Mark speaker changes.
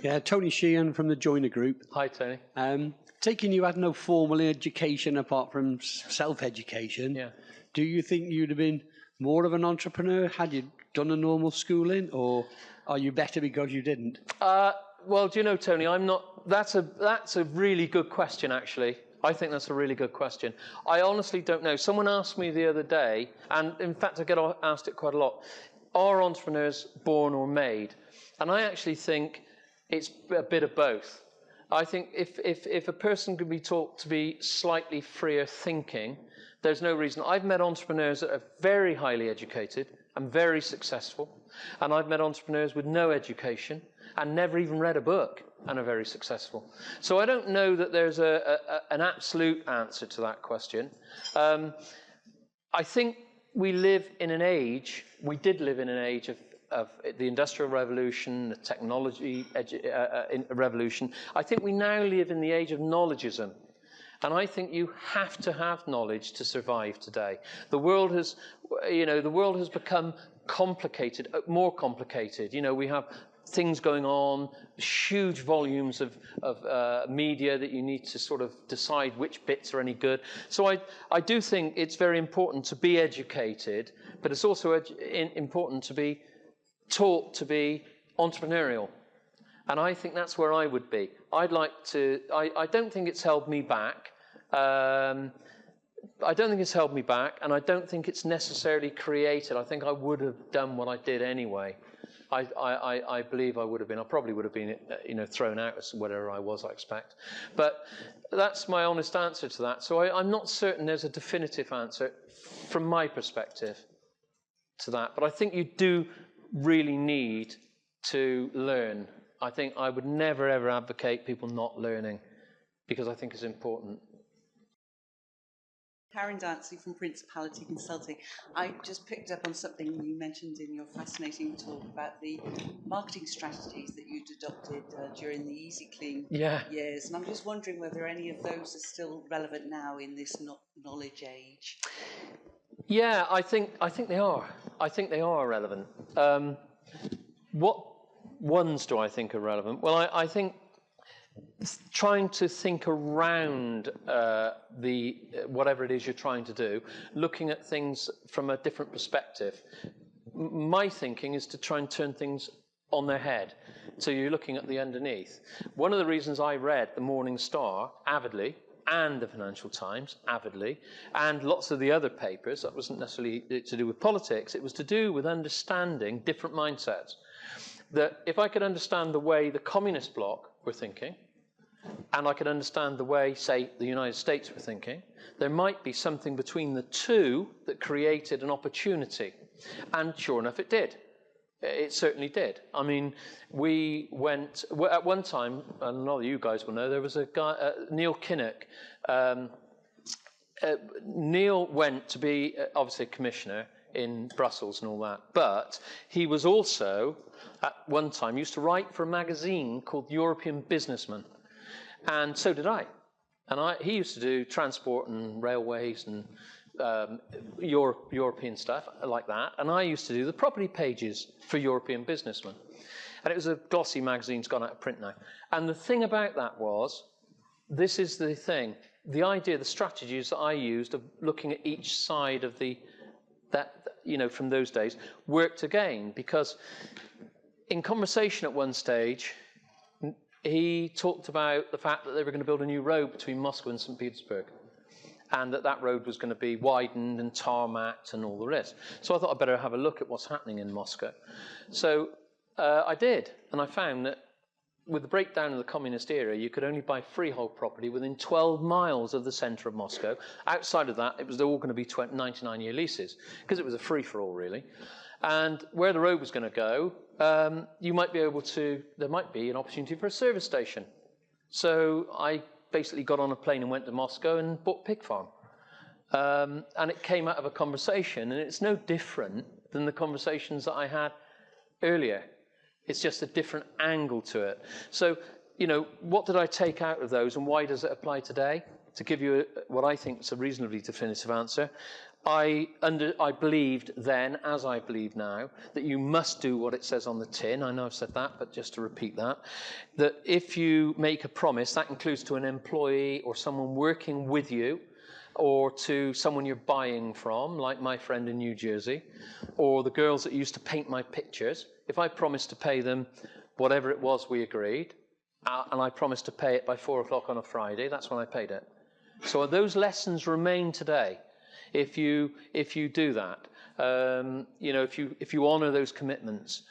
Speaker 1: Yeah, Tony Sheehan from the Joiner Group.
Speaker 2: Hi, Tony.
Speaker 1: Taking you had no formal education apart from self-education.
Speaker 2: Yeah.
Speaker 1: Do you think you'd have been more of an entrepreneur had you done a normal schooling, or are you better because you didn't?
Speaker 2: Well, do you know, Tony, I'm not. That's a really good question, actually. I think that's a really good question. I honestly don't know. Someone asked me the other day, and in fact, I get asked it quite a lot. Are entrepreneurs born or made? And I actually think it's a bit of both. I think if a person could be taught to be slightly freer thinking, there's no reason. I've met entrepreneurs that are very highly educated and very successful, and I've met entrepreneurs with no education and never even read a book and are very successful. So I don't know that there's an absolute answer to that question. I think we did live in an age of the Industrial Revolution, the technology revolution. I think we now live in the age of knowledgeism. And I think you have to have knowledge to survive today. The world has become complicated, more complicated. We have things going on, huge volumes of media that you need to sort of decide which bits are any good. So I do think it's very important to be educated, but it's also important to be taught to be entrepreneurial. And I think that's where I would be. I don't think it's held me back. I don't think it's held me back, and I don't think it's necessarily created. I think I would have done what I did anyway. I believe I would have been. I probably would have been, thrown out as whatever I was, I expect. But that's my honest answer to that. So I'm not certain there's a definitive answer from my perspective to that. But I think you do really need to learn. I think I would never, ever advocate people not learning, because I think it's important.
Speaker 3: Karen Dancy from Principality Consulting. I just picked up on something you mentioned in your fascinating talk about the marketing strategies that you'd adopted during the Easy Clean years. And I'm just wondering whether any of those are still relevant now in this knowledge age.
Speaker 2: Yeah, I think they are. I think they are relevant. What ones do I think are relevant? Well, I think trying to think around whatever it is you're trying to do, looking at things from a different perspective. My thinking is to try and turn things on their head. So you're looking at the underneath. One of the reasons I read the Morning Star avidly, and the Financial Times avidly, and lots of the other papers, that wasn't necessarily to do with politics, it was to do with understanding different mindsets. That if I could understand the way the communist bloc were thinking, and I could understand the way, say, the United States were thinking, there might be something between the two that created an opportunity. And sure enough, it did. It certainly did. I mean, we went, at one time, and a lot of you guys will know, there was a guy, Neil Kinnock. Neil went to be, obviously, a commissioner in Brussels and all that, but he was also, at one time, used to write for a magazine called European Businessman. And so did I. And he used to do transport and railways and European stuff like that. And I used to do the property pages for European Businessmen. And it was a glossy magazine, it's gone out of print now. And the thing about that was, this is the thing, the idea, the strategies that I used of looking at each side of from those days worked again. Because in conversation at one stage, he talked about the fact that they were going to build a new road between Moscow and St. Petersburg, and that road was going to be widened and tarmacked and all the rest. So I thought I'd better have a look at what's happening in Moscow. So I did, and I found that with the breakdown of the communist era, you could only buy freehold property within 12 miles of the centre of Moscow. Outside of that, it was all going to be 99-year leases, because it was a free-for-all, really. And where the road was going to go, there might be an opportunity for a service station. So I basically got on a plane and went to Moscow and bought Pig Farm. And it came out of a conversation, and it's no different than the conversations that I had earlier. It's just a different angle to it. So, what did I take out of those, and why does it apply today? To give you what I think is a reasonably definitive answer, I believed then, as I believe now, that you must do what it says on the tin. I know I've said that, but just to repeat that if you make a promise, that includes to an employee or someone working with you, or to someone you're buying from, like my friend in New Jersey, or the girls that used to paint my pictures. If I promised to pay them whatever it was we agreed, and I promised to pay it by 4 o'clock on a Friday, that's when I paid it. So those lessons remain today. If you do that, if you honour those commitments.